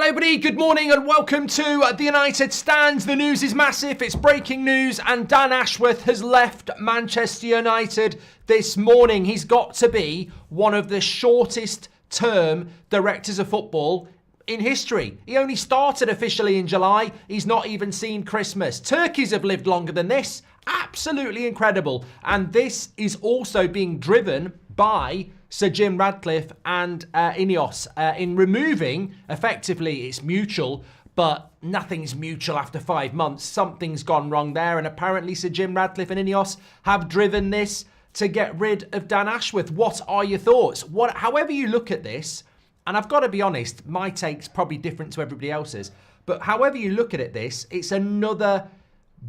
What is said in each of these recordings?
Hello everybody, good morning and welcome to the United Stand. The news is massive, it's breaking news, and Dan Ashworth has left Manchester United this morning. He's got to be one of the shortest term directors of football in history. He only started officially in July, he's not even seen Christmas. Turkeys have lived longer than this, absolutely incredible. And this is also being driven by Sir Jim Ratcliffe and Ineos in removing, effectively it's mutual, but nothing's mutual after 5 months. Something's gone wrong there, and apparently Sir Jim Ratcliffe and Ineos have driven this to get rid of Dan Ashworth. What are your thoughts? However you look at this, and I've got to be honest, my take's probably different to everybody else's, but however you look at this, it's another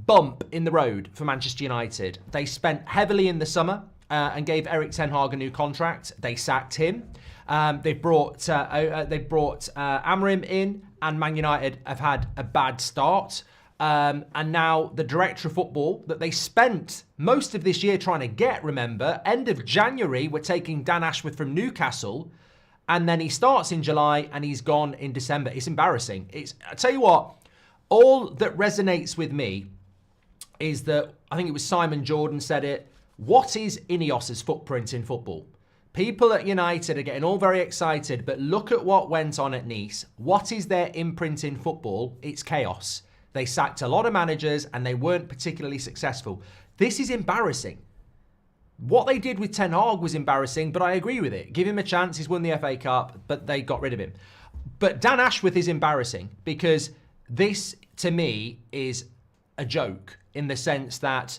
bump in the road for Manchester United. They spent heavily in the summer and gave Erik ten Hag a new contract. They sacked him. They brought Amorim in, and Man United have had a bad start. And now the director of football that they spent most of this year trying to get, remember, end of January, we're taking Dan Ashworth from Newcastle, and then he starts in July and he's gone in December. It's embarrassing. I tell you what, all that resonates with me is that, I think it was Simon Jordan said it, what is Ineos's footprint in football? People at United are getting all very excited, but look at what went on at Nice. What is their imprint in football? It's chaos. They sacked a lot of managers and they weren't particularly successful. This is embarrassing. What they did with Ten Hag was embarrassing, but I agree with it. Give him a chance. He's won the FA Cup, but they got rid of him. But Dan Ashworth is embarrassing because this, to me, is a joke in the sense that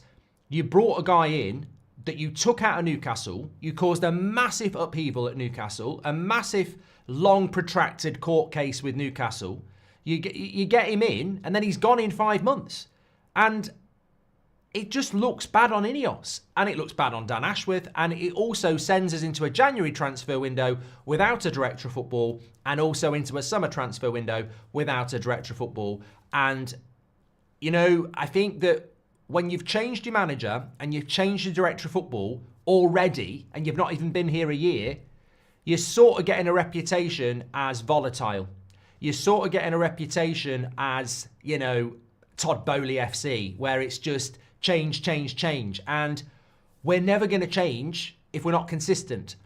you brought a guy in that you took out of Newcastle, you caused a massive upheaval at Newcastle, a massive, long, protracted court case with Newcastle. You get him in, and then he's gone in 5 months. And it just looks bad on Ineos, and it looks bad on Dan Ashworth, and it also sends us into a January transfer window without a director of football, and also into a summer transfer window without a director of football. And, you know, I think that when you've changed your manager and you've changed your director of football already, and you've not even been here a year, you're sort of getting a reputation as volatile. You're sort of getting a reputation as, you know, Todd Bowley FC, where it's just change, change, change. And we're never going to change if we're not consistent.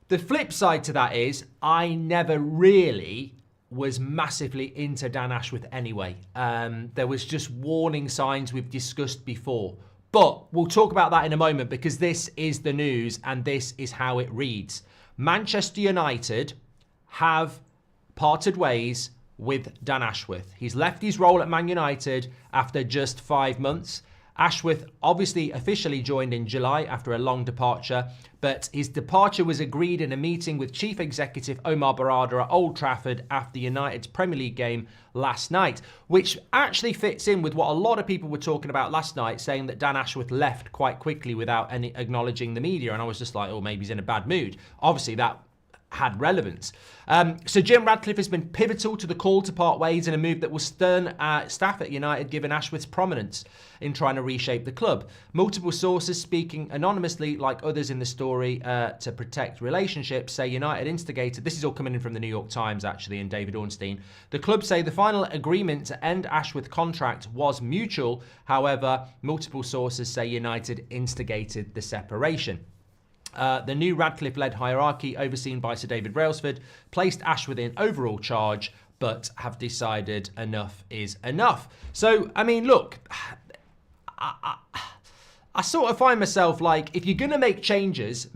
The flip side to that is I never really was massively into Dan Ashworth anyway. There was just warning signs we've discussed before. But we'll talk about that in a moment because this is the news and this is how it reads. Manchester United have parted ways with Dan Ashworth. He's left his role at Man United after just 5 months. Ashworth obviously officially joined in July after a long departure, but his departure was agreed in a meeting with Chief Executive Omar Barada at Old Trafford after United's Premier League game last night, which actually fits in with what a lot of people were talking about last night, saying that Dan Ashworth left quite quickly without any acknowledging the media, and I was just like, oh, maybe he's in a bad mood. Obviously, that had relevance. So Jim Ratcliffe has been pivotal to the call to part ways in a move that will stern staff at United, given Ashworth's prominence in trying to reshape the club. Multiple sources speaking anonymously, like others in the story, to protect relationships, say United instigated, this is all coming in from the New York Times actually, and David Ornstein. The club say the final agreement to end Ashworth's contract was mutual. However, multiple sources say United instigated the separation. The new Radcliffe-led hierarchy, overseen by Sir David Brailsford, placed Ashworth in overall charge, but have decided enough is enough. So, I mean, look, I sort of find myself like, if you're going to make changes,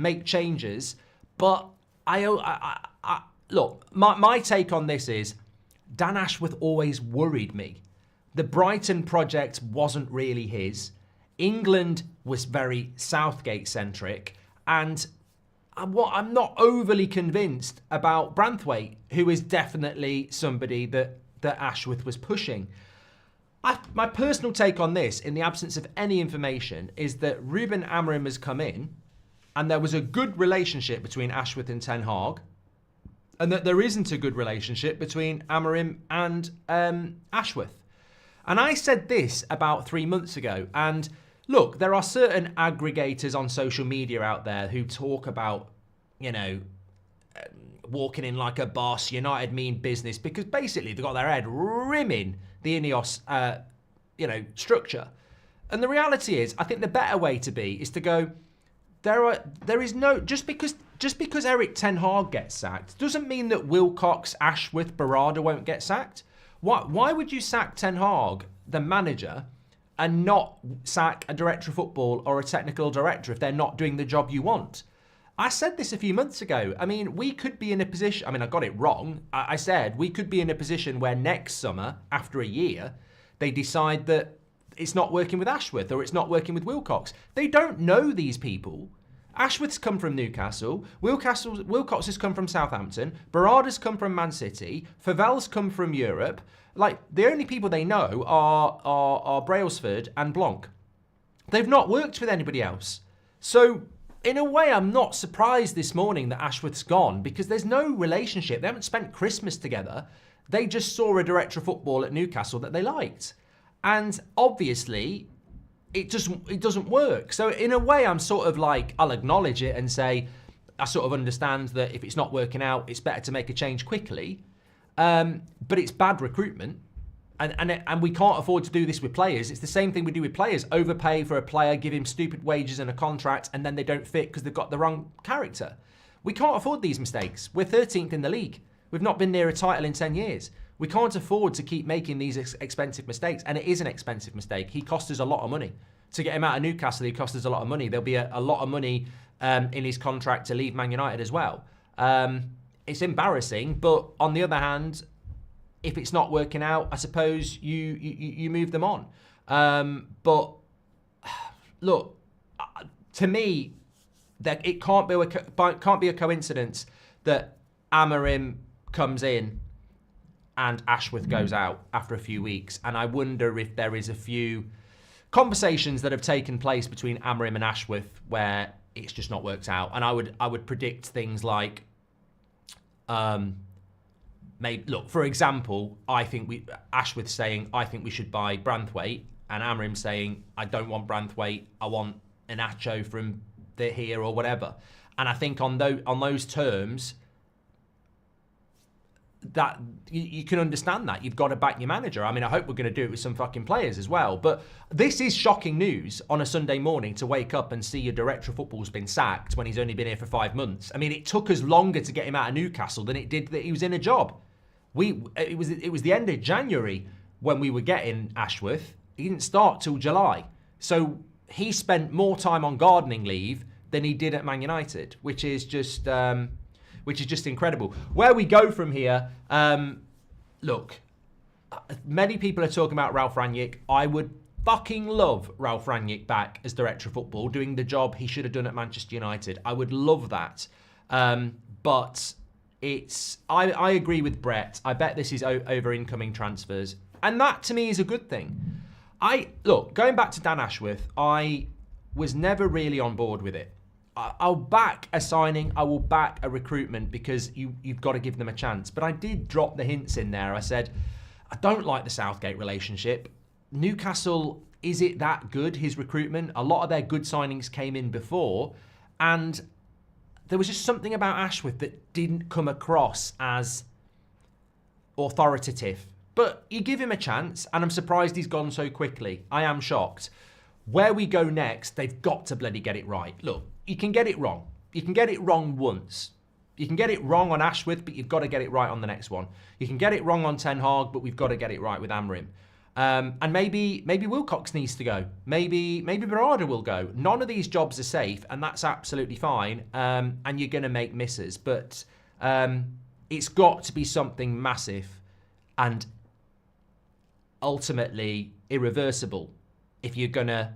but look, my take on this is, Dan Ashworth always worried me. The Brighton project wasn't really his. England was very Southgate-centric. And I'm not overly convinced about Branthwaite, who is definitely somebody that Ashworth was pushing. My personal take on this, in the absence of any information, is that Ruben Amorim has come in and there was a good relationship between Ashworth and Ten Hag, and that there isn't a good relationship between Amorim and Ashworth. And I said this about 3 months ago, and look, there are certain aggregators on social media out there who talk about, you know, walking in like a boss, United mean business, because basically they've got their head rimming the Ineos, structure. And the reality is, I think the better way to be is to go, there is no, just because Eric Ten Hag gets sacked doesn't mean that Wilcox, Ashworth, Berardi won't get sacked. Why would you sack Ten Hag, the manager, and not sack a director of football or a technical director if they're not doing the job you want? I said this a few months ago. I mean, we could be in a position, I got it wrong. I said we could be in a position where next summer, after a year, they decide that it's not working with Ashworth or it's not working with Wilcox. They don't know these people. Ashworth's come from Newcastle. Wilcox has come from Southampton. Berardi's come from Man City. Favel's come from Europe. Like, the only people they know are Brailsford and Blanc. They've not worked with anybody else. So, in a way, I'm not surprised this morning that Ashworth's gone, because there's no relationship. They haven't spent Christmas together. They just saw a director of football at Newcastle that they liked. And obviously, it doesn't work. So in a way, I'm sort of like, I'll acknowledge it and say, I sort of understand that if it's not working out, it's better to make a change quickly. But it's bad recruitment. And we can't afford to do this with players. It's the same thing we do with players. Overpay for a player, give him stupid wages and a contract, and then they don't fit because they've got the wrong character. We can't afford these mistakes. We're 13th in the league. We've not been near a title in 10 years. We can't afford to keep making these expensive mistakes. And it is an expensive mistake. He cost us a lot of money. To get him out of Newcastle, he cost us a lot of money. There'll be a lot of money in his contract to leave Man United as well. It's embarrassing, but on the other hand, if it's not working out, I suppose you move them on. But look, to me, that it can't be a coincidence that Amorim comes in and Ashworth goes out after a few weeks. And I wonder if there is a few conversations that have taken place between Amorim and Ashworth where it's just not worked out. And I would predict things like, look, for example, Ashworth saying, I think we should buy Branthwaite, and Amorim saying, I don't want Branthwaite, I want Iheanacho from here or whatever. And I think on those terms, that you can understand that. You've got to back your manager. I mean, I hope we're going to do it with some fucking players as well. But this is shocking news on a Sunday morning to wake up and see your director of football's been sacked when he's only been here for 5 months. I mean, it took us longer to get him out of Newcastle than it did that he was in a job. It was the end of January when we were getting Ashworth. He didn't start till July. So he spent more time on gardening leave than he did at Man United, which is just incredible. Where we go from here, look, many people are talking about Ralf Rangnick. I would fucking love Ralf Rangnick back as director of football, doing the job he should have done at Manchester United. I would love that. But I agree with Brett. I bet this is over incoming transfers. And that to me is a good thing. Going back to Dan Ashworth, I was never really on board with it. I'll back a signing, I will back a recruitment because you've got to give them a chance. But I did drop the hints in there. I said, I don't like the Southgate relationship. Newcastle, is it that good, his recruitment? A lot of their good signings came in before. And there was just something about Ashworth that didn't come across as authoritative. But you give him a chance, and I'm surprised he's gone so quickly. I am shocked. Where we go next, they've got to bloody get it right. Look, you can get it wrong. You can get it wrong once. You can get it wrong on Ashworth, but you've got to get it right on the next one. You can get it wrong on Ten Hag, but we've got to get it right with Amorim. And maybe Wilcox needs to go. Maybe Berardi will go. None of these jobs are safe, and that's absolutely fine. And you're going to make misses, but it's got to be something massive and ultimately irreversible if you're going to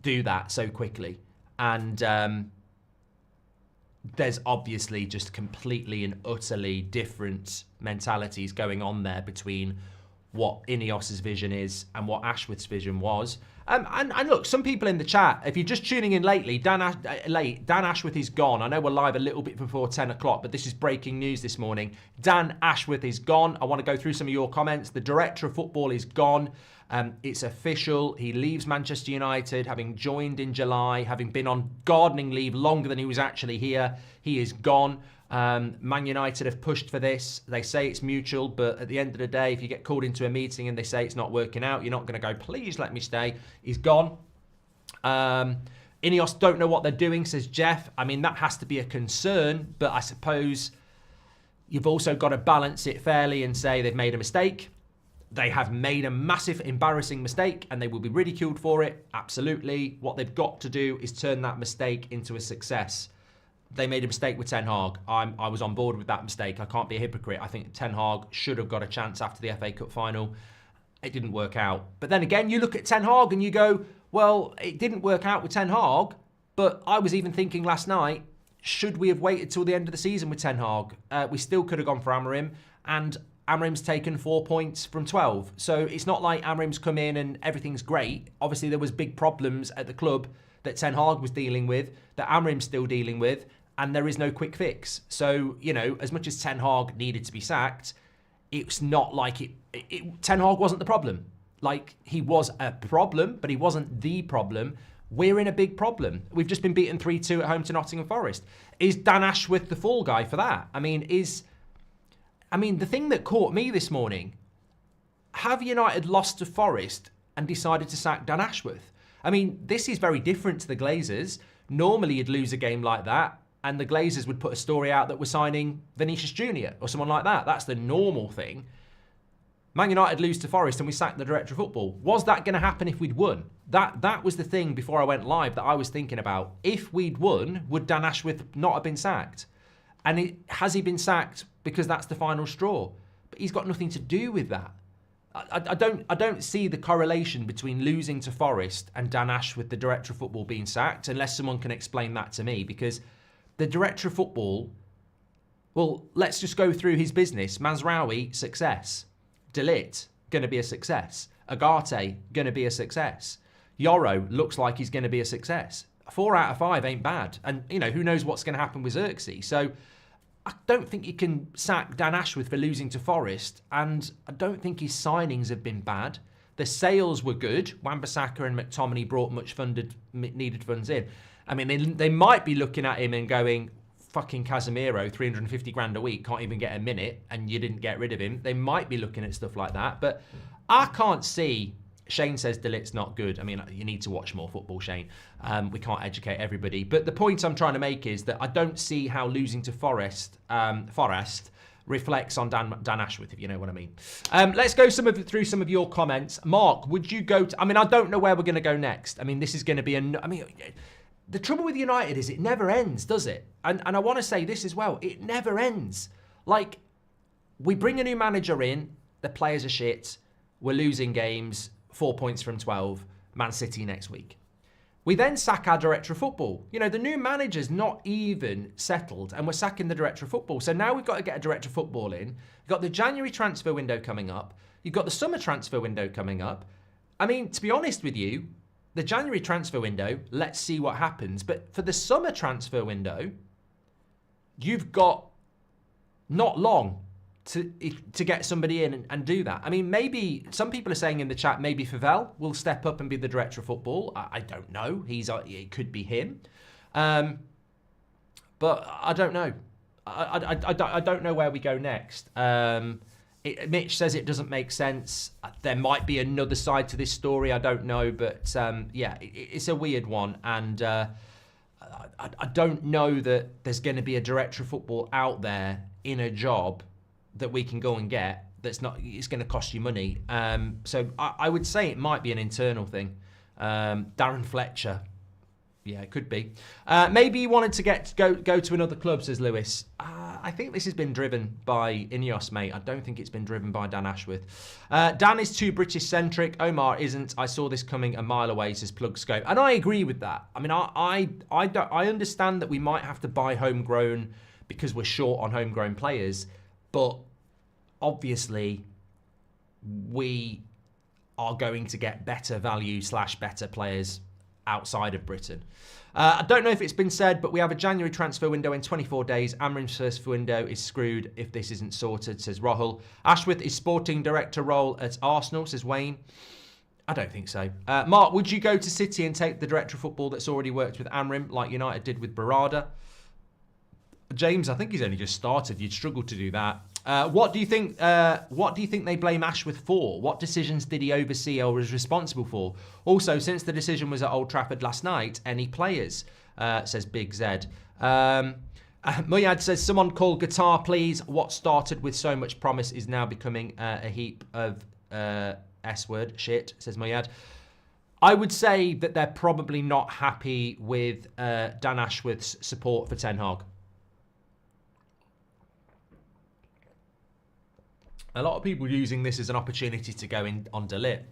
do that so quickly. And there's obviously just completely and utterly different mentalities going on there between what Ineos's vision is and what Ashworth's vision was. And look, some people in the chat, if you're just tuning in lately, Dan Ashworth is gone. I know we're live a little bit before 10 o'clock, but this is breaking news this morning. Dan Ashworth is gone. I want to go through some of your comments. The director of football is gone. It's official. He leaves Manchester United, having joined in July, having been on gardening leave longer than he was actually here. He is gone. Man United have pushed for this. They say it's mutual, but at the end of the day, if you get called into a meeting and they say it's not working out, you're not going to go, please let me stay. He's gone. Ineos don't know what they're doing, says Jeff. I mean, that has to be a concern, but I suppose you've also got to balance it fairly and say they've made a mistake. They have made a massive, embarrassing mistake and they will be ridiculed for it. Absolutely. What they've got to do is turn that mistake into a success. They made a mistake with Ten Hag. I was on board with that mistake. I can't be a hypocrite. I think Ten Hag should have got a chance after the FA Cup final. It didn't work out. But then again, you look at Ten Hag and you go, well, it didn't work out with Ten Hag, but I was even thinking last night, should we have waited till the end of the season with Ten Hag? We still could have gone for Amorim, and Amorim's taken 4 points from 12. So it's not like Amorim's come in and everything's great. Obviously, there was big problems at the club that Ten Hag was dealing with, that Amorim's still dealing with, and there is no quick fix. So, you know, as much as Ten Hag needed to be sacked, it's not like Ten Hag wasn't the problem. Like, he was a problem, but he wasn't the problem. We're in a big problem. We've just been beaten 3-2 at home to Nottingham Forest. Is Dan Ashworth the fall guy for that? I mean, the thing that caught me this morning, have United lost to Forest and decided to sack Dan Ashworth? I mean, this is very different to the Glazers. Normally, you'd lose a game like that, and the Glazers would put a story out that we're signing Vinicius Jr. or someone like that. That's the normal thing. Man United lose to Forest and we sack the director of football. Was that going to happen if we'd won? That was the thing before I went live that I was thinking about. If we'd won, would Dan Ashworth not have been sacked? And has he been sacked because that's the final straw? But he's got nothing to do with that. I don't see the correlation between losing to Forest and Dan Ashworth, the director of football, being sacked, unless someone can explain that to me. Because the director of football, well, let's just go through his business. Mazraoui, success. De Ligt, going to be a success. Agate, going to be a success. Yoro looks like he's going to be a success. 4 out of 5 ain't bad. And, you know, who knows what's going to happen with Xerxes. So I don't think you can sack Dan Ashworth for losing to Forest. And I don't think his signings have been bad. The sales were good. Wan-Bissaka and McTominay brought much needed funds in. I mean, they might be looking at him and going, fucking Casemiro, 350 grand a week, can't even get a minute, and you didn't get rid of him. They might be looking at stuff like that. But I can't see. Shane says De Ligt's not good. I mean, you need to watch more football, Shane. We can't educate everybody. But the point I'm trying to make is that I don't see how losing to Forest reflects on Dan Ashworth, if you know what I mean. Let's go through some of your comments. Mark, would you go to... I mean, I don't know where we're going to go next. I mean, this is going to be... The trouble with United is it never ends, does it? And I want to say this as well. It never ends. Like, we bring a new manager in, the players are shit, we're losing games, 4 points from 12, Man City next week. We then sack our director of football. You know, the new manager's not even settled, and we're sacking the director of football. So now we've got to get a director of football in. We've got the January transfer window coming up. You've got the summer transfer window coming up. I mean, to be honest with you, the January transfer window, let's see what happens. But for the summer transfer window, you've got not long to get somebody in and do that. I mean, maybe some people are saying in the chat, maybe Favell will step up and be the director of football. I don't know. It could be him. But I don't know. I don't know where we go next. Mitch says it doesn't make sense. There might be another side to this story. I don't know. But yeah, it's a weird one. And I don't know that there's going to be a director of football out there in a job that we can go and get. It's going to cost you money. So I would say it might be an internal thing. Darren Fletcher. Yeah, it could be. Maybe he wanted to go to another club, says Lewis. I think this has been driven by Ineos, mate. I don't think it's been driven by Dan Ashworth. Dan is too British-centric. Omar isn't. I saw this coming a mile away, says Plug Scope. And I agree with that. I mean, I understand that we might have to buy homegrown because we're short on homegrown players. But obviously, we are going to get better value / better players outside of Britain. I don't know if it's been said, but we have a January transfer window in 24 days. Amorim's first window is screwed if this isn't sorted, says Rahul. Ashworth is sporting director role at Arsenal, says Wayne. I don't think so. Mark, would you go to City and take the director of football that's already worked with Amrim, like United did with Barada? James, I think he's only just started. You'd struggle to do that. What do you think? What do you think they blame Ashworth for? What decisions did he oversee or was responsible for? Also, since the decision was at Old Trafford last night, any players? Says Big Z. Muyad says, someone call guitar, please. What started with so much promise is now becoming a heap of S-word shit, says Muyad. I would say that they're probably not happy with Dan Ashworth's support for Ten Hag. A lot of people using this as an opportunity to go in on De Ligt.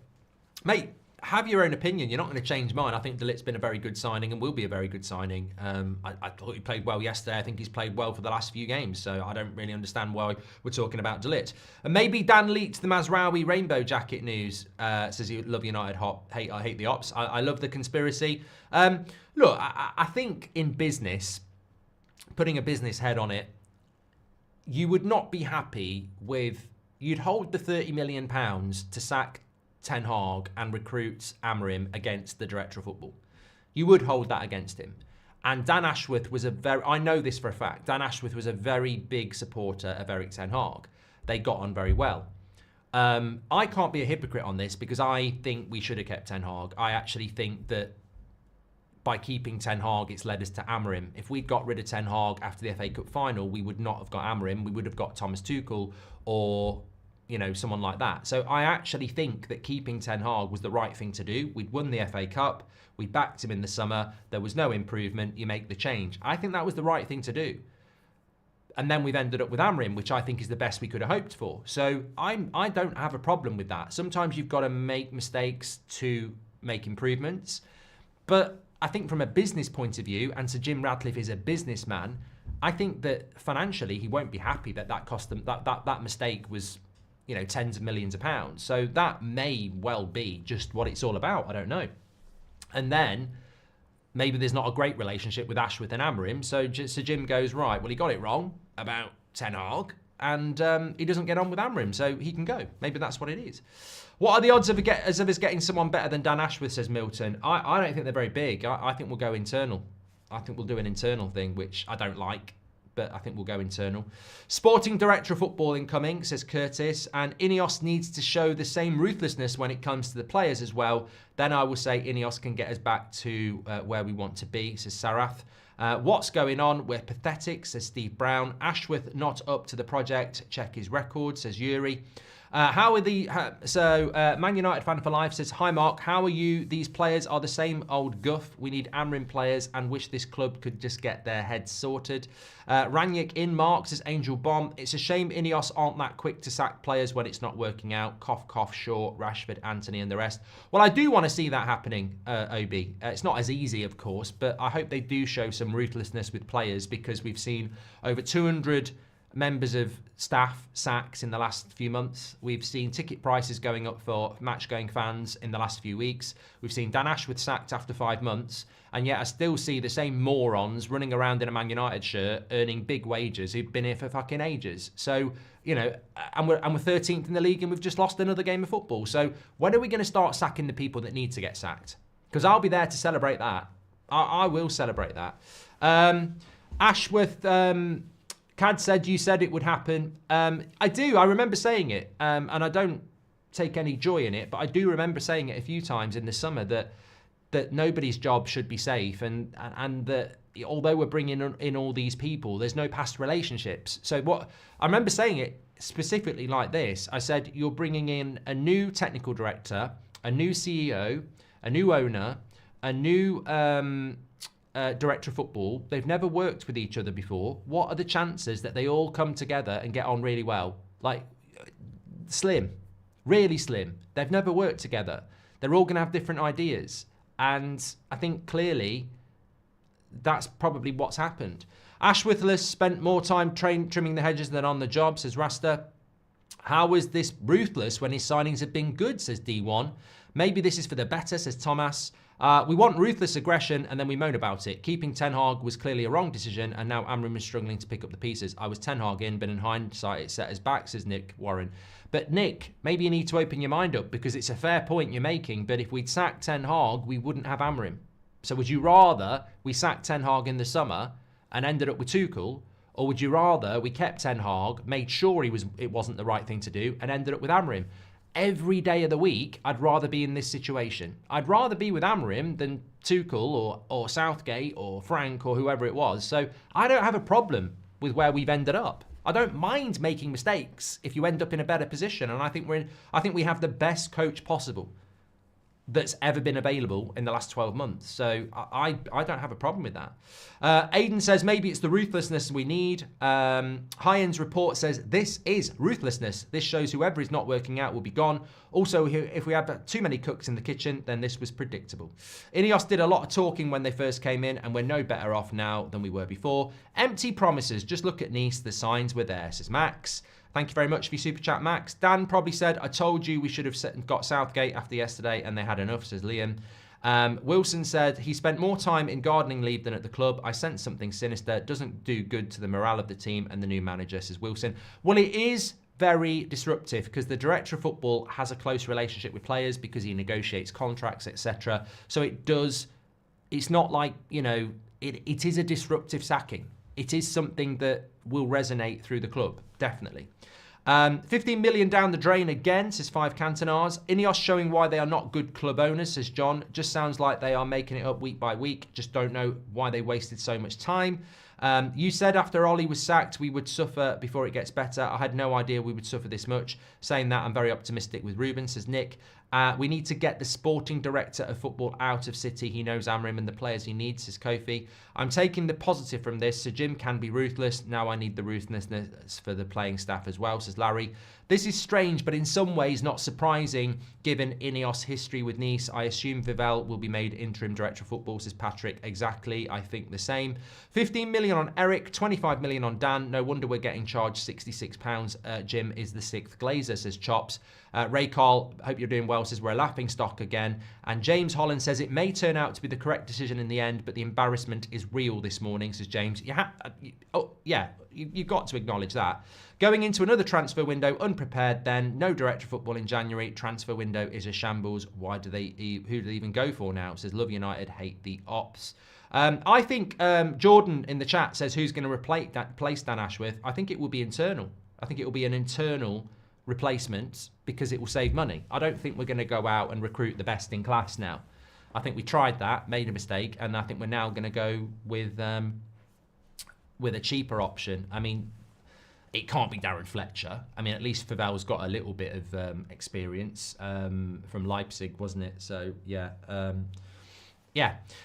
Mate, have your own opinion. You're not going to change mine. I think De Ligt's been a very good signing and will be a very good signing. I thought he played well yesterday. I think he's played well for the last few games. So I don't really understand why we're talking about De Ligt. And maybe Dan leaked the Mazraoui rainbow jacket news. Says he love United hop. I hate the ops. I love the conspiracy. Look, I think in business, putting a business head on it, you would not be happy with... You'd hold the £30 million to sack Ten Hag and recruit Amrim against the director of football. You would hold that against him. And Dan Ashworth was I know this for a fact, Dan Ashworth was a very big supporter of Erik Ten Hag. They got on very well. I can't be a hypocrite on this because I think we should have kept Ten Hag. I actually think that by keeping Ten Hag, it's led us to Amrim. If we'd got rid of Ten Hag after the FA Cup final, we would not have got Amrim. We would have got Thomas Tuchel or, you know, someone like that. So I actually think that keeping Ten Hag was the right thing to do. We'd won the FA Cup. We backed him in the summer. There was no improvement. You make the change. I think that was the right thing to do. And then we've ended up with Amrim, which I think is the best we could have hoped for. So I don't have a problem with that. Sometimes you've got to make mistakes to make improvements. But I think from a business point of view, and Sir Jim Ratcliffe is a businessman, I think that financially he won't be happy that cost them that mistake was, you know, tens of millions of pounds. So that may well be just what it's all about. I don't know. And then maybe there's not a great relationship with Ashworth and Amrim. So Sir Jim goes, right, well, he got it wrong about Ten Hag, and he doesn't get on with Amrim, so he can go. Maybe that's what it is. What are the odds of us getting someone better than Dan Ashworth, says Milton? I don't think they're very big. I think we'll go internal. I think we'll do an internal thing, which I don't like, but I think we'll go internal. Sporting director of football incoming, says Curtis, and Ineos needs to show the same ruthlessness when it comes to the players as well. Then I will say Ineos can get us back to where we want to be, says Sarath. What's going on? We're pathetic, says Steve Brown. Ashworth not up to the project. Check his record, says Yuri. How are the... Man United fan for life says, hi Mark, how are you? These players are the same old guff. We need Amrim players and wish this club could just get their heads sorted. Ranić in Mark says, Angel Bomb. It's a shame Ineos aren't that quick to sack players when it's not working out. Cough, cough, Shaw, Rashford, Anthony and the rest. Well, I do want to see that happening, OB. It's not as easy, of course, but I hope they do show some ruthlessness with players because we've seen over 200 members of staff sacks in the last few months. We've seen ticket prices going up for match-going fans in the last few weeks. We've seen Dan Ashworth sacked after 5 months, and yet I still see the same morons running around in a Man United shirt earning big wages who've been here for fucking ages. So, you know, and we're 13th in the league and we've just lost another game of football. So when are we going to start sacking the people that need to get sacked? Because I'll be there to celebrate that. I will celebrate that. Ashworth... Cad said you said it would happen. I do. I remember saying it, and I don't take any joy in it, but I do remember saying it a few times in the summer that nobody's job should be safe, and that although we're bringing in all these people, there's no past relationships. So what I remember saying it specifically like this. I said you're bringing in a new technical director, a new CEO, a new owner, a new director of football. They've never worked with each other before. What are the chances that they all come together and get on really well? Like, slim, really slim. They've never worked together. They're all going to have different ideas. And I think clearly that's probably what's happened. Ashworthless spent more time trimming the hedges than on the job, says Rasta. How is this ruthless when his signings have been good, says D1. Maybe this is for the better, says Thomas. We want ruthless aggression and then we moan about it. Keeping Ten Hag was clearly a wrong decision and now Amram is struggling to pick up the pieces. I was Ten Hag in, but in hindsight it set us back, says Nick Warren. But Nick, maybe you need to open your mind up because it's a fair point you're making, but if we'd sacked Ten Hag, we wouldn't have Amram. So would you rather we sacked Ten Hag in the summer and ended up with Tuchel, or would you rather we kept Ten Hag, made sure it wasn't the right thing to do, and ended up with Amram? Every day of the week, I'd rather be in this situation. I'd rather be with Amram than Tuchel or Southgate or Frank or whoever it was. So I don't have a problem with where we've ended up. I don't mind making mistakes if you end up in a better position, and I think we have the best coach possible that's ever been available in the last 12 months. So I don't have a problem with that. Aidan says, maybe it's the ruthlessness we need. High-End's report says, this is ruthlessness. This shows whoever is not working out will be gone. Also, if we have too many cooks in the kitchen, then this was predictable. Ineos did a lot of talking when they first came in, and we're no better off now than we were before. Empty promises. Just look at Nice. The signs were there, says Max. Thank you very much for your super chat, Max. Dan probably said, I told you we should have got Southgate after yesterday and they had enough, says Liam. Wilson said, he spent more time in gardening leave than at the club. I sense something sinister. Doesn't do good to the morale of the team and the new manager, says Wilson. Well, it is very disruptive because the director of football has a close relationship with players because he negotiates contracts, etc. So it's not like, it is a disruptive sacking. It is something that will resonate through the club, definitely. 15 million down the drain again, says 5 Cantonars. Ineos showing why they are not good club owners, says John. Just sounds like they are making it up week by week. Just don't know why they wasted so much time. You said after Ollie was sacked, we would suffer before it gets better. I had no idea we would suffer this much. Saying that, I'm very optimistic with Ruben, says Nick. We need to get the sporting director of football out of City. He knows Amram and the players he needs, says Kofi. I'm taking the positive from this. So Jim can be ruthless. Now I need the ruthlessness for the playing staff as well, says Larry. This is strange, but in some ways not surprising given Ineos history with Nice. I assume Vivell will be made interim director of football, says Patrick. Exactly, I think the same. 15 million on Eric, 25 million on Dan. No wonder we're getting charged £66. Jim is the 6th Glazer, says Chops. Ray Carl, hope you're doing well, says we're a laughing stock again. And James Holland says it may turn out to be the correct decision in the end, but the embarrassment is real this morning, says James. You've got to acknowledge that. Going into another transfer window unprepared then, no director of football in January, transfer window is a shambles. Who do they even go for now? Says Love United, hate the ops. I think Jordan in the chat says who's going to replace Dan Ashworth. I think it will be internal. I think it will be an internal replacement because it will save money. I don't think we're going to go out and recruit the best in class now. I think we tried that, made a mistake, and I think we're now going to go with a cheaper option. I mean, it can't be Darren Fletcher. I mean, at least Favell's got a little bit of experience from Leipzig, wasn't it? So, yeah.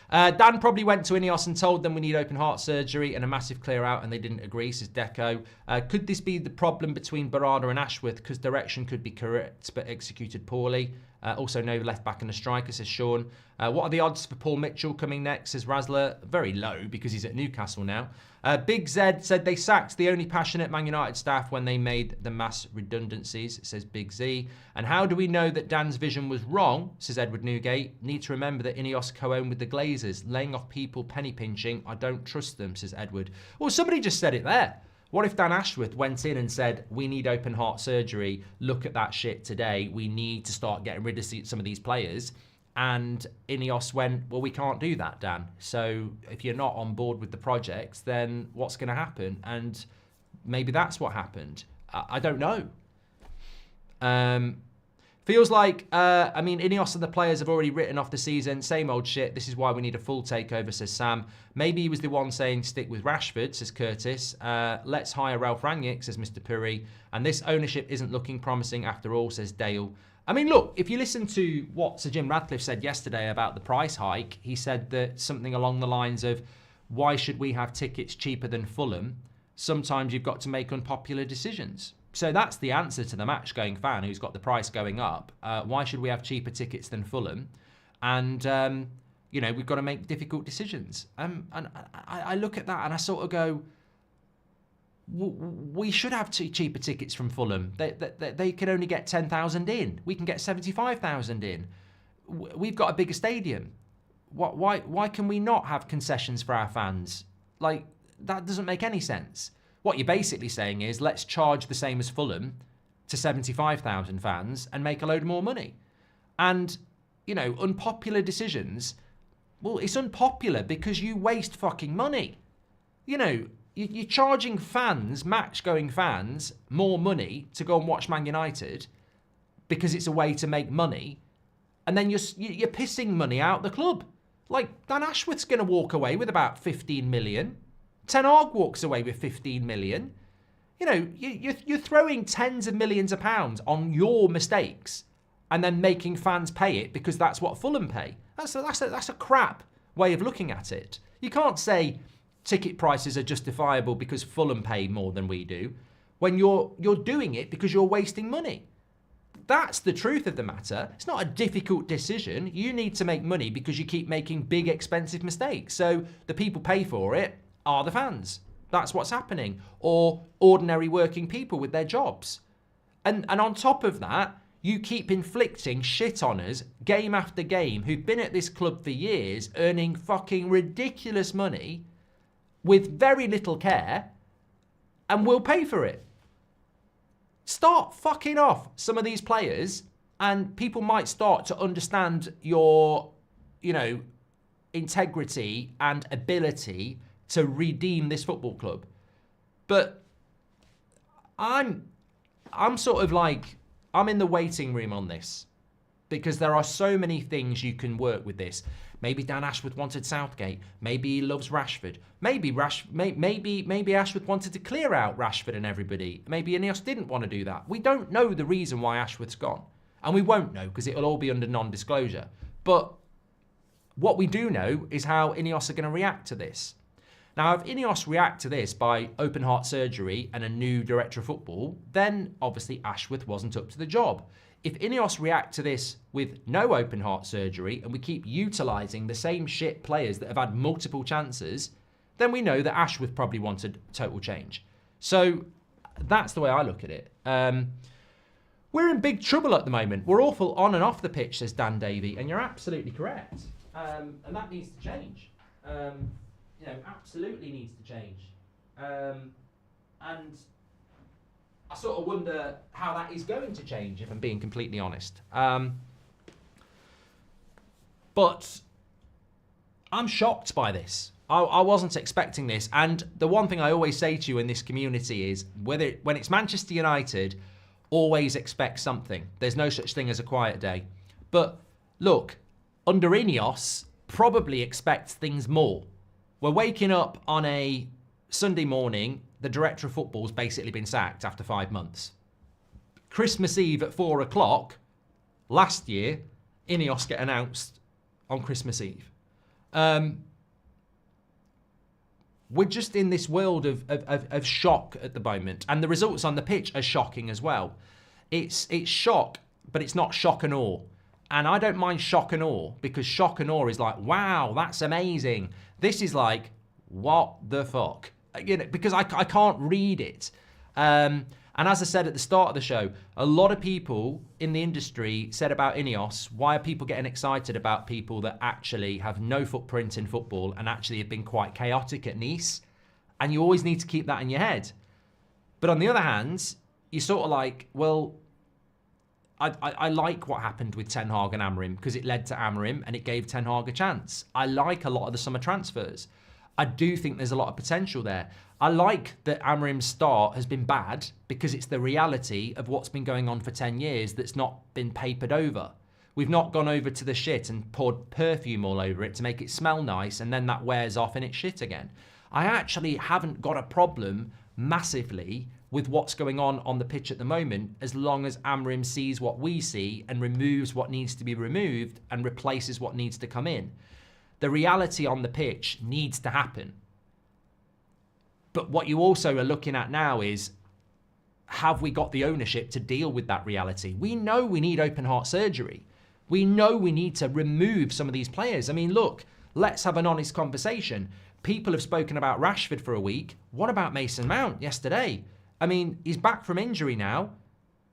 Dan probably went to Ineos and told them we need open heart surgery and a massive clear out, and they didn't agree, says Deco. Could this be the problem between Barada and Ashworth? Because direction could be correct, but executed poorly. Also, no left back and a striker, says Sean. What are the odds for Paul Mitchell coming next, says Razzler? Very low, because he's at Newcastle now. Big Zed said they sacked the only passionate Man United staff when they made the mass redundancies, says Big Z. And how do we know that Dan's vision was wrong, says Edward Newgate? Need to remember that Ineos co-own with the Glazers. Laying off people penny pinching. I don't trust them, says Edward. Well, somebody just said it there. What if Dan Ashworth went in and said, we need open heart surgery, look at that shit today, we need to start getting rid of some of these players, and Ineos went, well, we can't do that, Dan. So if you're not on board with the project, then what's going to happen? And maybe that's what happened. I don't know. Feels like, Ineos and the players have already written off the season. Same old shit. This is why we need a full takeover, says Sam. Maybe he was the one saying stick with Rashford, says Curtis. Let's hire Ralph Rangnick, says Mr. Puri. And this ownership isn't looking promising after all, says Dale. I mean, look, if you listen to what Sir Jim Radcliffe said yesterday about the price hike, he said that something along the lines of, why should we have tickets cheaper than Fulham? Sometimes you've got to make unpopular decisions. So that's the answer to the match-going fan who's got the price going up. Why should we have cheaper tickets than Fulham? And, we've got to make difficult decisions. And I look at that and I sort of go, we should have cheaper tickets from Fulham. They can only get 10,000 in. We can get 75,000 in. We've got a bigger stadium. Why can we not have concessions for our fans? Like, that doesn't make any sense. What you're basically saying is, let's charge the same as Fulham to 75,000 fans and make a load more money. And, you know, unpopular decisions, well, it's unpopular because you waste fucking money. You know, you're charging fans, match-going fans, more money to go and watch Man United because it's a way to make money, and then you're pissing money out the club. Like, Dan Ashworth's going to walk away with about 15 million. Ten Hag walks away with 15 million. You know, you're throwing tens of millions of pounds on your mistakes and then making fans pay it because that's what Fulham pay. That's a crap way of looking at it. You can't say ticket prices are justifiable because Fulham pay more than we do when you're doing it because you're wasting money. That's the truth of the matter. It's not a difficult decision. You need to make money because you keep making big, expensive mistakes. So the people pay for it are the fans. That's what's happening. Or ordinary working people with their jobs. And on top of that, you keep inflicting shit on us game after game who've been at this club for years earning fucking ridiculous money with very little care, and we'll pay for it. Start fucking off some of these players and people might start to understand your, you know, integrity and ability to redeem this football club. But I'm sort of like, I'm in the waiting room on this because there are so many things you can work with this. Maybe Dan Ashworth wanted Southgate. Maybe he loves Rashford. Maybe Ashworth wanted to clear out Rashford and everybody. Maybe Ineos didn't want to do that. We don't know the reason why Ashworth's gone. And we won't know because it'll all be under non-disclosure. But what we do know is how Ineos are going to react to this. Now, if Ineos react to this by open heart surgery and a new director of football, then obviously Ashworth wasn't up to the job. If Ineos react to this with no open heart surgery and we keep utilising the same shit players that have had multiple chances, then we know that Ashworth probably wanted total change. So that's the way I look at it. We're in big trouble at the moment. We're awful on and off the pitch, says Dan Davey, and you're absolutely correct. And that needs to change. You know, absolutely needs to change. And I sort of wonder how that is going to change, if I'm being completely honest. But I'm shocked by this. I wasn't expecting this. And the one thing I always say to you in this community is, when it's Manchester United, always expect something. There's no such thing as a quiet day. But look, under Ineos, probably expect things more. We're waking up on a Sunday morning, the director of football's basically been sacked after 5 months. Christmas Eve at 4 o'clock, last year, Ineos get announced on Christmas Eve. We're just in this world of shock at the moment. And the results on the pitch are shocking as well. It's shock, but it's not shock and awe. And I don't mind shock and awe, because shock and awe is like, wow, that's amazing. This is like, what the fuck? You know, because I can't read it. And as I said at the start of the show, a lot of people in the industry said about Ineos, why are people getting excited about people that actually have no footprint in football and actually have been quite chaotic at Nice? And you always need to keep that in your head. But on the other hand, you're sort of like, well, I like what happened with Ten Hag and Amorim because it led to Amorim and it gave Ten Hag a chance. I like a lot of the summer transfers. I do think there's a lot of potential there. I like that Amorim's start has been bad because it's the reality of what's been going on for 10 years that's not been papered over. We've not gone over to the shit and poured perfume all over it to make it smell nice and then that wears off and it's shit again. I actually haven't got a problem massively with what's going on the pitch at the moment, as long as Amorim sees what we see and removes what needs to be removed and replaces what needs to come in. The reality on the pitch needs to happen. But what you also are looking at now is, have we got the ownership to deal with that reality? We know we need open heart surgery. We know we need to remove some of these players. I mean, look, let's have an honest conversation. People have spoken about Rashford for a week. What about Mason Mount yesterday? I mean, he's back from injury now.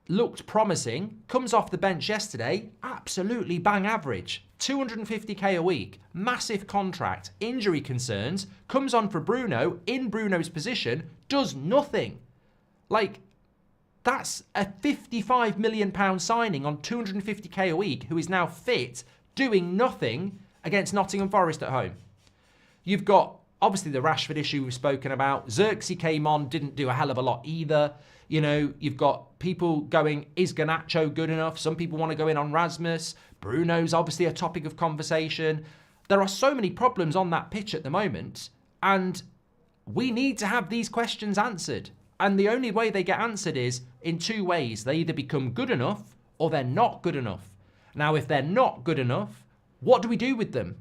looked promising, comes off the bench yesterday, absolutely bang average. 250k a week, massive contract, injury concerns, comes on for Bruno, in Bruno's position, does nothing. Like, that's a £55 million signing on 250k a week, who is now fit, doing nothing against Nottingham Forest at home. You've got, obviously, the Rashford issue we've spoken about. Xerxes came on, didn't do a hell of a lot either. You know, you've got people going, is Garnacho good enough? Some people want to go in on Rasmus. Bruno's obviously a topic of conversation. There are so many problems on that pitch at the moment, and we need to have these questions answered. And the only way they get answered is in two ways. They either become good enough or they're not good enough. Now, if they're not good enough, what do we do with them?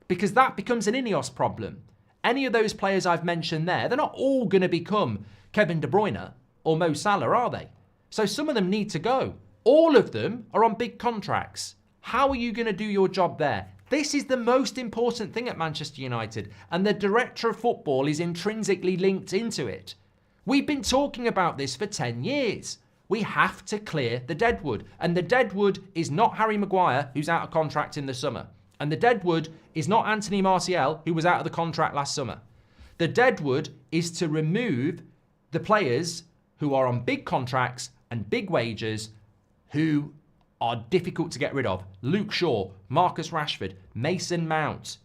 Because that becomes an Ineos problem. Any of those players I've mentioned there, they're not all going to become Kevin De Bruyne or Mo Salah, are they? So some of them need to go. All of them are on big contracts. How are you going to do your job there? This is the most important thing at Manchester United, and the director of football is intrinsically linked into it. We've been talking about this for 10 years. We have to clear the deadwood. And the deadwood is not Harry Maguire, who's out of contract in the summer. And the deadwood is not Anthony Martial, who was out of the contract last summer. The deadwood is to remove the players who are on big contracts and big wages who are difficult to get rid of. Luke Shaw, Marcus Rashford, Mason Mount,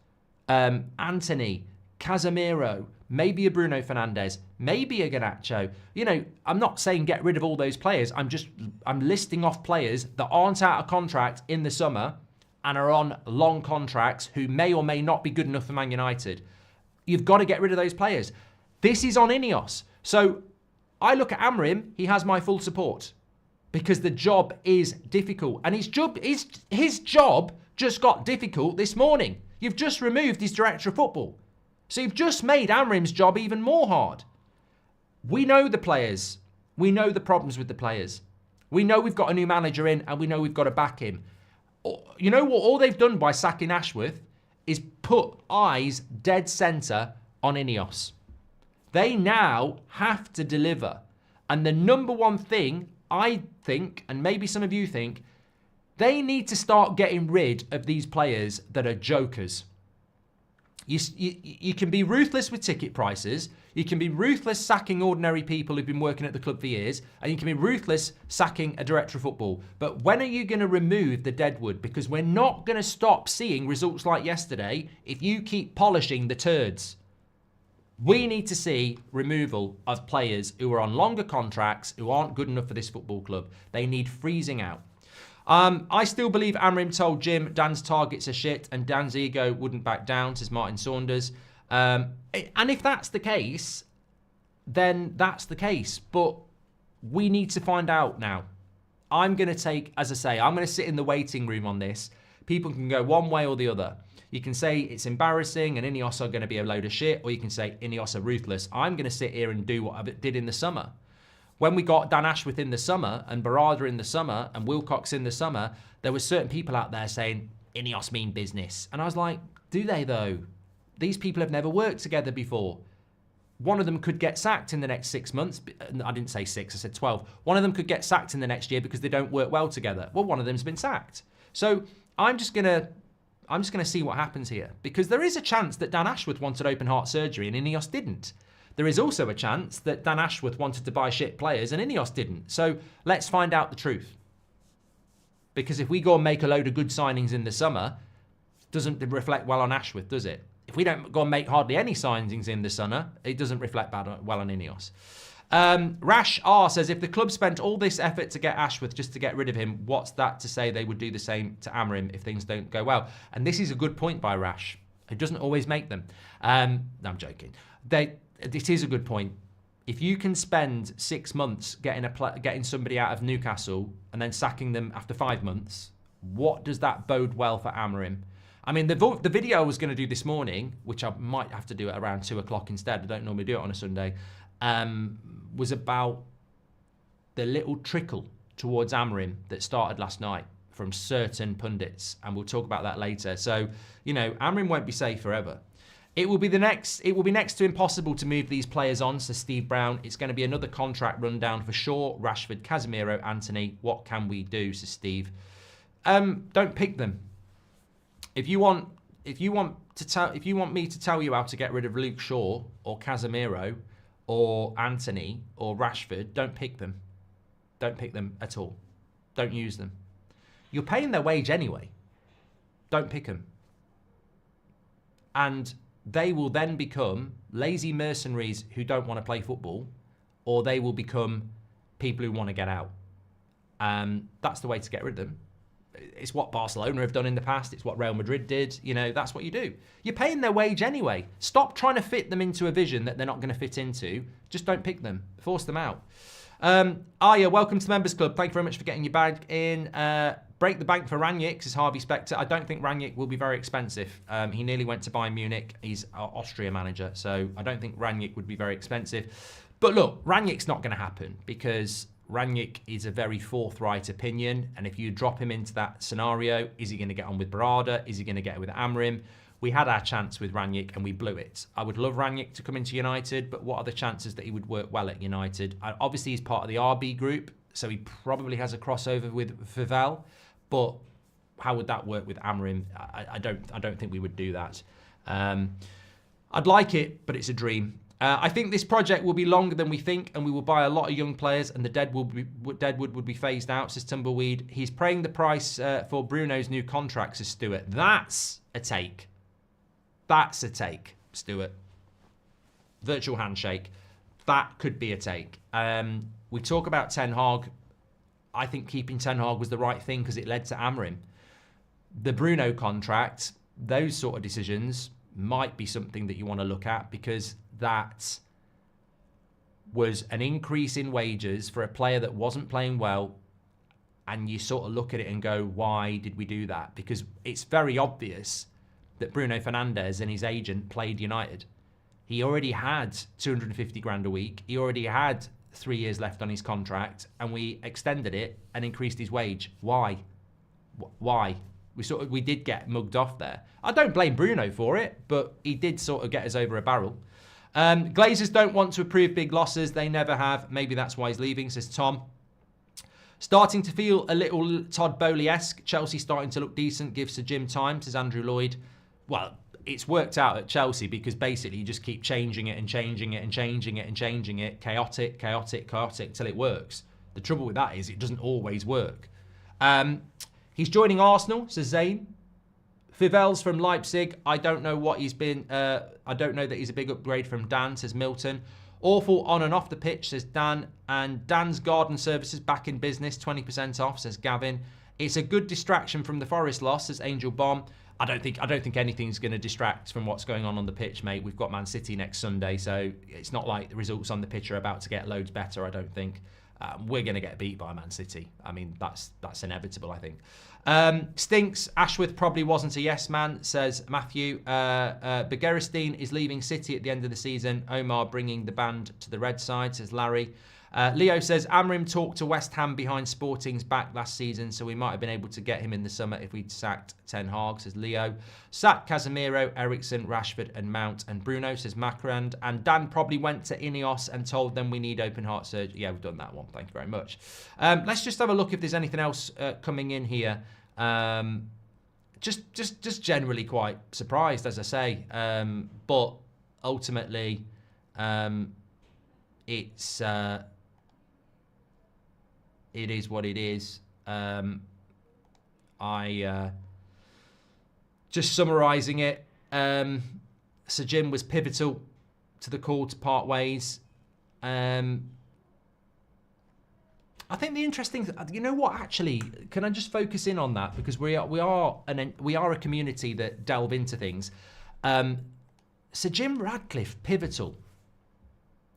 Anthony, Casemiro, maybe a Bruno Fernandes, maybe a Garnacho. You know, I'm not saying get rid of all those players. I'm listing off players that aren't out of contract in the summer and are on long contracts who may or may not be good enough for Man United. You've got to get rid of those players. This is on Ineos. So I look at Amrim, he has my full support because the job is difficult. And his job just got difficult this morning. You've just removed his director of football. So you've just made Amrim's job even more hard. We know the players. We know the problems with the players. We know we've got a new manager in and we know we've got to back him. You know what? All they've done by sacking Ashworth is put eyes dead centre on Ineos. They now have to deliver. And the number one thing I think, and maybe some of you think, they need to start getting rid of these players that are jokers. You can be ruthless with ticket prices. You can be ruthless sacking ordinary people who've been working at the club for years. And you can be ruthless sacking a director of football. But when are you going to remove the deadwood? Because we're not going to stop seeing results like yesterday if you keep polishing the turds. We need to see removal of players who are on longer contracts, who aren't good enough for this football club. They need freezing out. I still believe Amrim told Jim Dan's targets are shit and Dan's ego wouldn't back down, says Martin Saunders. And if that's the case, then that's the case. But we need to find out now. I'm going to take, as I say, I'm going to sit in the waiting room on this. People can go one way or the other. You can say it's embarrassing and Ineos are going to be a load of shit, or you can say Ineos are ruthless. I'm going to sit here and do what I did in the summer. When we got Dan Ashworth in the summer and Barada in the summer and Wilcox in the summer, there were certain people out there saying, Ineos mean business. And I was like, do they though? These people have never worked together before. One of them could get sacked in the next 6 months. I didn't say 6, I said 12. One of them could get sacked in the next year because they don't work well together. Well, one of them's been sacked. So I'm just going to see what happens here, because there is a chance that Dan Ashworth wanted open heart surgery and Ineos didn't. There is also a chance that Dan Ashworth wanted to buy shit players and Ineos didn't. So let's find out the truth. Because if we go and make a load of good signings in the summer, it doesn't reflect well on Ashworth, does it? If we don't go and make hardly any signings in the summer, it doesn't reflect well on Ineos. Rash R says, if the club spent all this effort to get Ashworth just to get rid of him, what's that to say they would do the same to Amrim if things don't go well? And this is a good point by Rash. It doesn't always make them. No, I'm joking. It is a good point. If you can spend 6 months getting somebody out of Newcastle and then sacking them after 5 months, what does that bode well for Amrim? I mean, the video I was going to do this morning, which I might have to do at around 2 o'clock instead, I don't normally do it on a Sunday, was about the little trickle towards Amrim that started last night from certain pundits, and we'll talk about that later. So, you know, Amrim won't be safe forever. It will be next to impossible to move these players on, says Steve Brown. It's going to be another contract rundown for Shaw, Rashford, Casemiro, Anthony. What can we do, says Steve? Don't pick them. If you want me to tell you how to get rid of Luke Shaw or Casemiro or Anthony or Rashford, don't pick them. Don't pick them at all. Don't use them. You're paying their wage anyway. Don't pick them. And they will then become lazy mercenaries who don't want to play football, or they will become people who want to get out. That's the way to get rid of them. It's what Barcelona have done in the past. It's what Real Madrid did. You know, that's what you do. You're paying their wage anyway. Stop trying to fit them into a vision that they're not going to fit into. Just don't pick them. Force them out. Aya, welcome to the Members Club. Thank you very much for getting your bag in. Break the bank for Rangnick, says Harvey Specter. I don't think Rangnick will be very expensive. He nearly went to Bayern Munich. He's our Austria manager, so I don't think Rangnick would be very expensive. But look, Rangnick's not going to happen because Rangnick is a very forthright opinion, and if you drop him into that scenario, is he going to get on with Barada? Is he going to get with Amrim? We had our chance with Rangnick and we blew it. I would love Rangnick to come into United, but what are the chances that he would work well at United? Obviously, he's part of the RB group, so he probably has a crossover with Vivel, but how would that work with Amrim? I don't think we would do that. I'd like it, but it's a dream. I think this project will be longer than we think, and we will buy a lot of young players, and the Deadwood would be phased out, says Tumbleweed. He's paying the price for Bruno's new contract, says Stuart. That's a take. That's a take, Stuart. Virtual handshake. That could be a take. We talk about Ten Hag. I think keeping Ten Hag was the right thing because it led to Amrim. The Bruno contract, those sort of decisions might be something that you want to look at because that was an increase in wages for a player that wasn't playing well, and you sort of look at it and go, why did we do that? Because it's very obvious that Bruno Fernandes and his agent played United. He already had 250 grand a week. He already had 3 years left on his contract, and we extended it and increased his wage. Why? Why? We did get mugged off there. I don't blame Bruno for it, but he did sort of get us over a barrel. Glazers don't want to approve big losses. They never have. Maybe that's why he's leaving, says Tom. Starting to feel a little Todd Bowley-esque. Chelsea starting to look decent. Gives Sir Jim time, says Andrew Lloyd. Well, it's worked out at Chelsea because basically you just keep changing it and changing it and changing it and changing it. Chaotic, chaotic, chaotic till it works. The trouble with that is it doesn't always work. He's joining Arsenal, says Zayn. Fivel's from Leipzig. I don't know what he's been. I don't know that he's a big upgrade from Dan, says Milton. Awful on and off the pitch, says Dan. And Dan's garden services back in business, 20% off, says Gavin. It's a good distraction from the Forest loss, says Angel Bomb. I don't think anything's going to distract from what's going on the pitch, mate. We've got Man City next Sunday, so it's not like the results on the pitch are about to get loads better, I don't think. We're going to get beat by Man City. I mean, that's inevitable, I think. Stinks. Ashworth probably wasn't a yes man, says Matthew. Begerstein is leaving City at the end of the season. Omar bringing the band to the red side, says Larry. Leo says, Amrim talked to West Ham behind Sporting's back last season, so we might have been able to get him in the summer if we'd sacked Ten Hag, says Leo. Sack Casemiro, Eriksen, Rashford and Mount and Bruno, says Macrand. And Dan probably went to Ineos and told them we need open heart surgery. Yeah, we've done that one. Thank you very much. Let's just have a look if there's anything else coming in here. Just generally quite surprised, as I say. But ultimately, it is what it is. Just summarising it, Sir Jim was pivotal to the call to part ways. I think the interesting, you know what? Actually, can I just focus in on that because we are a community that delve into things. Sir Jim Radcliffe, pivotal.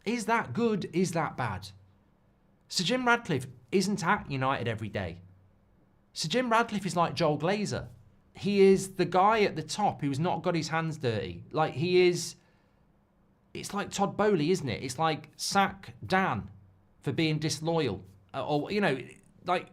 Is that good? Is that bad? Sir Jim Radcliffe isn't at United every day. Sir Jim Radcliffe is like Joel Glazer. He is the guy at the top who's not got his hands dirty. Like he is, it's like Todd Bowley, isn't it? It's like sack Dan for being disloyal. Or, you know, like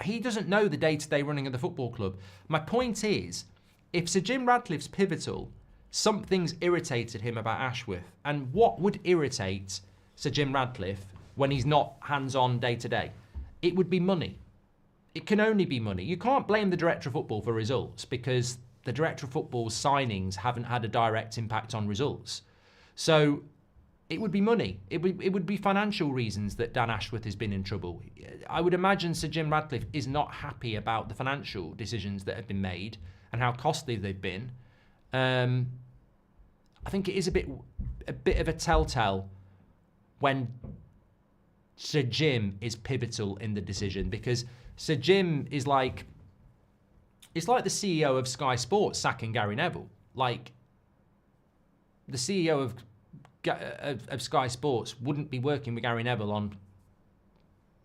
he doesn't know the day-to-day running of the football club. My point is, if Sir Jim Radcliffe's pivotal, Something's irritated him about Ashworth. And what would irritate Sir Jim Ratcliffe when he's not hands-on day to day? It would be money. It can only be money. You can't blame the Director of Football for results because the Director of Football's signings haven't had a direct impact on results. So it would be money. It would be financial reasons that Dan Ashworth has been in trouble. I would imagine Sir Jim Ratcliffe is not happy about the financial decisions that have been made and how costly they've been. I think it is a bit of a telltale when Sir Jim is pivotal in the decision, because Sir Jim is like, it's like the CEO of Sky Sports sacking Gary Neville. Like, the CEO of Sky Sports wouldn't be working with Gary Neville on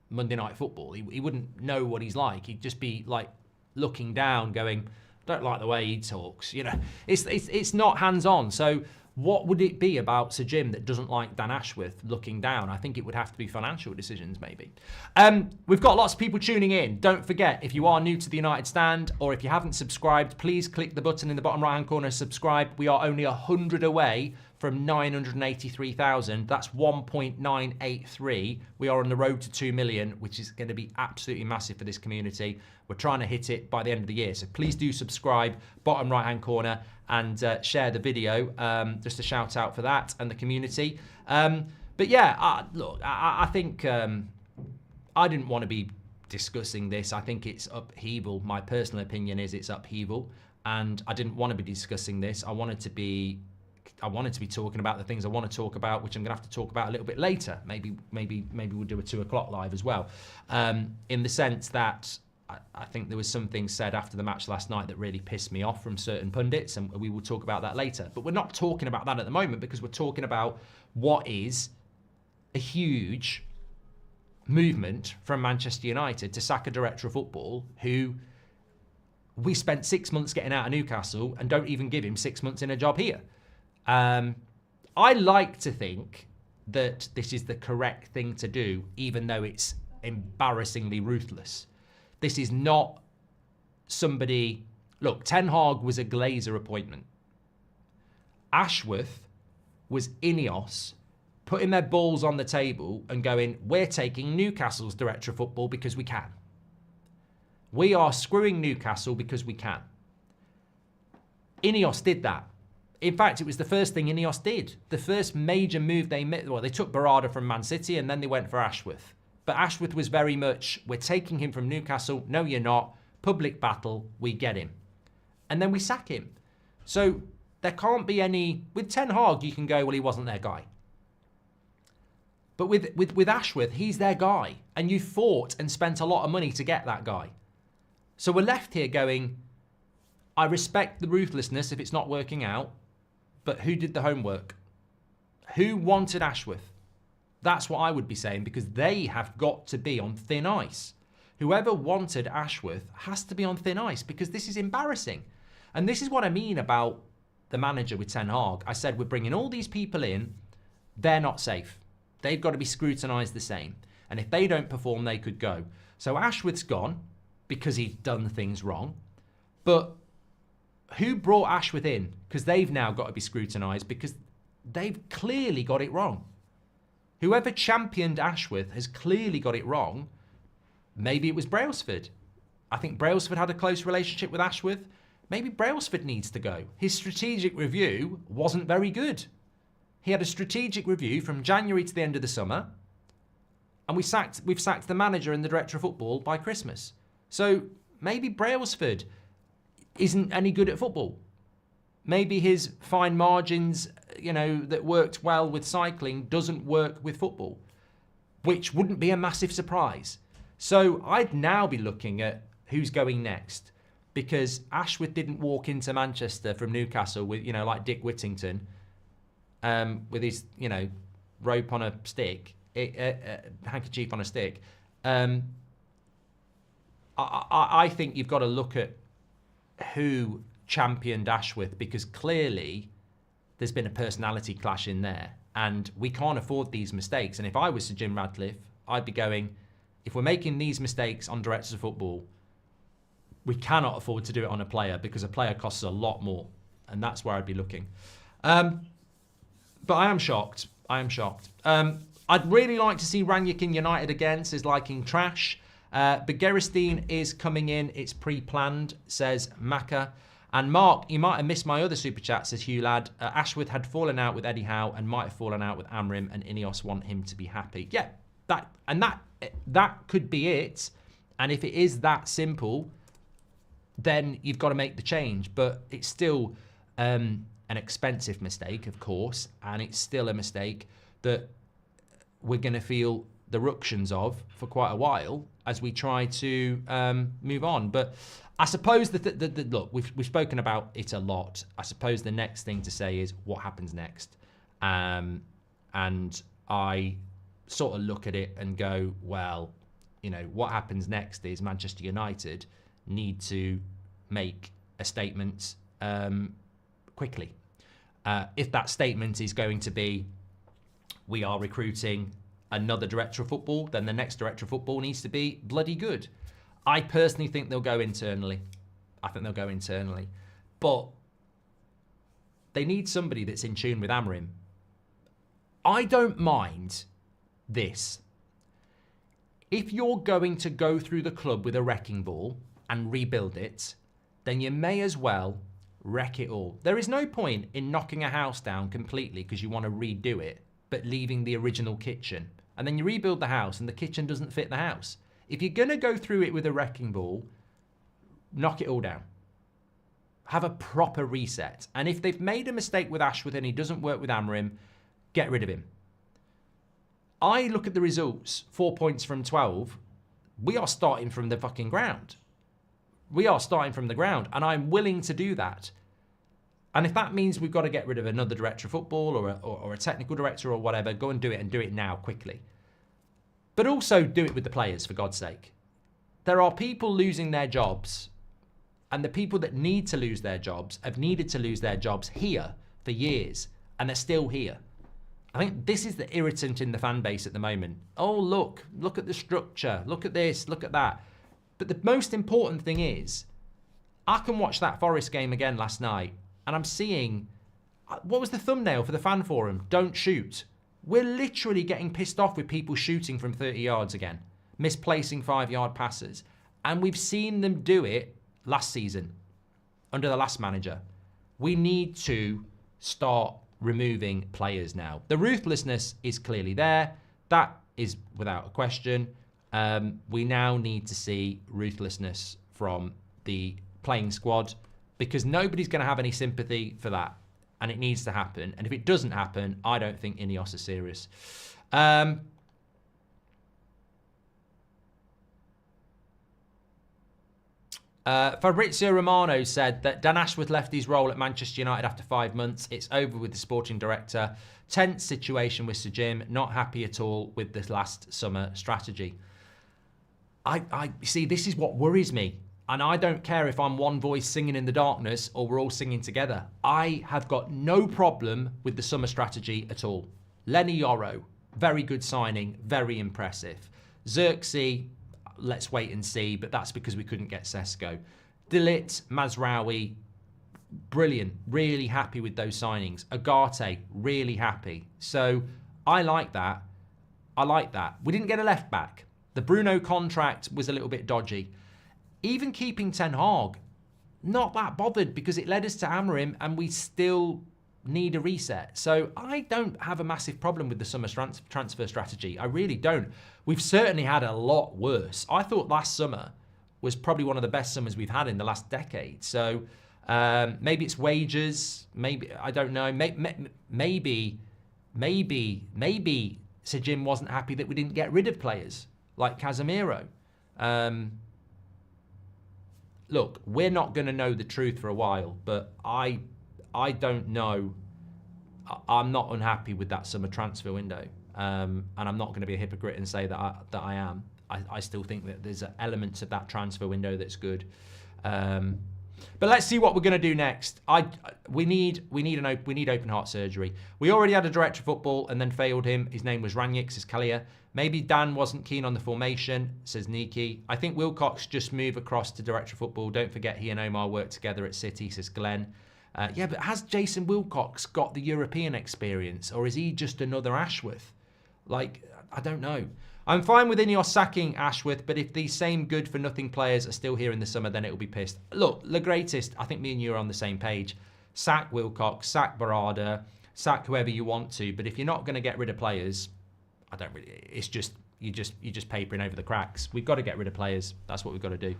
Monday Night Football. He wouldn't know what he's like. He'd just be like looking down, going, "Don't like the way he talks." You know, it's not hands-on. So what would it be about Sir Jim that doesn't like Dan Ashworth looking down? I think it would have to be financial decisions, maybe. We've got lots of people tuning in. Don't forget, if you are new to the United Stand or if you haven't subscribed, please click the button in the bottom right-hand corner, subscribe. We are only 100 away from 983,000. That's 1.983. We are on the road to 2 million, which is going to be absolutely massive for this community. We're trying to hit it by the end of the year. So please do subscribe, bottom right-hand corner, and share the video. Just a shout out for that and the community. But yeah, look, I think I didn't want to be discussing this. I think it's upheaval. My personal opinion is it's upheaval. And I didn't want to be discussing this. I wanted to be talking about the things I want to talk about, which I'm going to have to talk about a little bit later. Maybe we'll do a 2 o'clock live as well. In the sense that I think there was some things said after the match last night that really pissed me off from certain pundits, and we will talk about that later. But we're not talking about that at the moment because we're talking about what is a huge movement from Manchester United to sack a director of football who we spent 6 months getting out of Newcastle and don't even give him 6 months in a job here. I like to think that this is the correct thing to do, even though it's embarrassingly ruthless. This is not somebody... Look, Ten Hag was a Glazer appointment. Ashworth was Ineos putting their balls on the table and going, we're taking Newcastle's director of football because we can. We are screwing Newcastle because we can. Ineos did that. In fact, it was the first thing Ineos did. The first major move they made, well, they took Barada from Man City and then they went for Ashworth. But Ashworth was very much, we're taking him from Newcastle. No, you're not. Public battle, we get him. And then we sack him. So there can't be any... With Ten Hag, you can go, well, he wasn't their guy. But with Ashworth, he's their guy. And you fought and spent a lot of money to get that guy. So we're left here going, I respect the ruthlessness if it's not working out, but who did the homework? Who wanted Ashworth? That's what I would be saying, because they have got to be on thin ice. Whoever wanted Ashworth has to be on thin ice, because this is embarrassing. And this is what I mean about the manager with Ten Hag. I said, we're bringing all these people in. They're not safe. They've got to be scrutinised the same. And if they don't perform, they could go. So Ashworth's gone because he's done things wrong. But who brought Ashworth in? Because they've now got to be scrutinised because they've clearly got it wrong. Whoever championed Ashworth has clearly got it wrong. Maybe it was Brailsford. I think Brailsford had a close relationship with Ashworth. Maybe Brailsford needs to go. His strategic review wasn't very good. He had a strategic review from January to the end of the summer, and we've sacked the manager and the director of football by Christmas. So maybe Brailsford isn't any good at football. Maybe his fine margins, that worked well with cycling doesn't work with football, which wouldn't be a massive surprise. So I'd now be looking at who's going next, because Ashworth didn't walk into Manchester from Newcastle with, like Dick Whittington, with his, rope on a stick, handkerchief on a stick. I think you've got to look at who championed Ashworth, because clearly there's been a personality clash in there and we can't afford these mistakes. And if I was Sir Jim Ratcliffe, I'd be going, if we're making these mistakes on directors of football, we cannot afford to do it on a player, because a player costs a lot more. And that's where I'd be looking. But I am shocked. I'd really like to see Rangnick in United again, says Liking Trash. Begerstein is coming in. It's pre-planned, says Maka. And Mark, you might have missed my other super chat, says Hugh Ladd. Ashworth had fallen out with Eddie Howe and might have fallen out with Amrim, and Ineos want him to be happy. Yeah, that could be it. And if it is that simple, then you've got to make the change. But it's still an expensive mistake, of course, and it's still a mistake that we're going to feel the ructions of for quite a while as we try to move on. But I suppose that look, we've spoken about it a lot. I suppose the next thing to say is what happens next. And I sort of look at it and go, well, you know, what happens next is Manchester United need to make a statement quickly. If that statement is going to be, we are recruiting another director of football, then the next director of football needs to be bloody good. I personally think they'll go internally. But they need somebody that's in tune with Amrim. I don't mind this. If you're going to go through the club with a wrecking ball and rebuild it, then you may as well wreck it all. There is no point in knocking a house down completely because you want to redo it, but leaving the original kitchen. And then you rebuild the house and the kitchen doesn't fit the house. If you're going to go through it with a wrecking ball, knock it all down. Have a proper reset. And if they've made a mistake with Ashworth and he doesn't work with Amrim, get rid of him. I look at the results, 4 points from 12. We are starting from the fucking ground. And I'm willing to do that. And if that means we've got to get rid of another director of football or a technical director or whatever, go and do it, and do it now quickly. But also do it with the players, for God's sake. There are people losing their jobs, and the people that need to lose their jobs have needed to lose their jobs here for years, and they're still here. I think this is the irritant in the fan base at the moment. Oh, look at the structure. Look at this, look at that. But the most important thing is, I can watch that Forest game again last night, and I'm seeing, what was the thumbnail for the fan forum? Don't shoot. We're literally getting pissed off with people shooting from 30 yards again, misplacing 5-yard passes. And we've seen them do it last season, under the last manager. We need to start removing players now. The ruthlessness is clearly there. That is without a question. We now need to see ruthlessness from the playing squad, because nobody's going to have any sympathy for that. And it needs to happen. And if it doesn't happen, I don't think Ineos are serious. Fabrizio Romano said that Dan Ashworth left his role at Manchester United after 5 months. It's over with the sporting director. Tense situation with Sir Jim. Not happy at all with this last summer strategy. I see, this is what worries me. And I don't care if I'm one voice singing in the darkness or we're all singing together. I have got no problem with the summer strategy at all. Lenny Yoro, very good signing, very impressive. Xerxes, let's wait and see, but that's because we couldn't get Sesko. Dilit, Mazraoui, brilliant. Really happy with those signings. Agate, really happy. So I like that. We didn't get a left back. The Bruno contract was a little bit dodgy. Even keeping Ten Hag, not that bothered, because it led us to Amrim and we still need a reset. So I don't have a massive problem with the summer transfer strategy. I really don't. We've certainly had a lot worse. I thought last summer was probably one of the best summers we've had in the last decade. So maybe it's wages. Maybe, I don't know. Maybe Sir Jim wasn't happy that we didn't get rid of players like Casemiro. Look, we're not going to know the truth for a while, but I don't know. I'm not unhappy with that summer transfer window, and I'm not going to be a hypocrite and say that I am. I still think that there's elements of that transfer window that's good. But let's see what we're going to do next. We need open heart surgery. We already had a director of football and then failed him. His name was Rangnick, says Kalia. Maybe Dan wasn't keen on the formation, says Niki. I think Wilcox just move across to director of football. Don't forget he and Omar worked together at City, says Glenn. Yeah, but has Jason Wilcox got the European experience, or is he just another Ashworth? Like, I don't know. I'm fine with Ineos sacking Ashworth, but if these same good-for-nothing players are still here in the summer, then it'll be pissed. Look, the greatest, I think me and you are on the same page. Sack Wilcox, sack Barada, sack whoever you want to, but if you're not going to get rid of players, I don't really, it's just, you're just papering over the cracks. We've got to get rid of players. That's what we've got to do.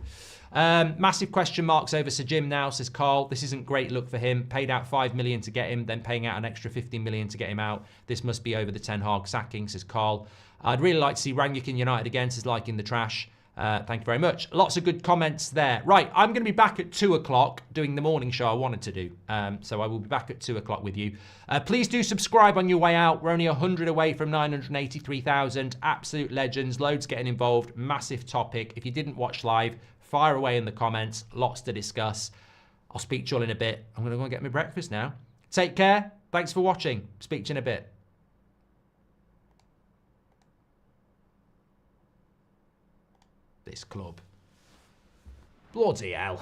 Massive question marks over Sir Jim now, says Carl. This isn't great luck for him. Paid out 5 million to get him, then paying out an extra 15 million to get him out. This must be over the Ten Hag sacking, says Carl. I'd really like to see Rangnick in United again, says Like in the Trash. Thank you very much. Lots of good comments there. Right, I'm going to be back at 2 o'clock doing the morning show I wanted to do. So I will be back at 2 o'clock with you. Please do subscribe on your way out. We're only 100 away from 983,000. Absolute legends. Loads getting involved. Massive topic. If you didn't watch live, fire away in the comments. Lots to discuss. I'll speak to you all in a bit. I'm going to go and get my breakfast now. Take care. Thanks for watching. Speak to you in a bit. This club. Bloody hell.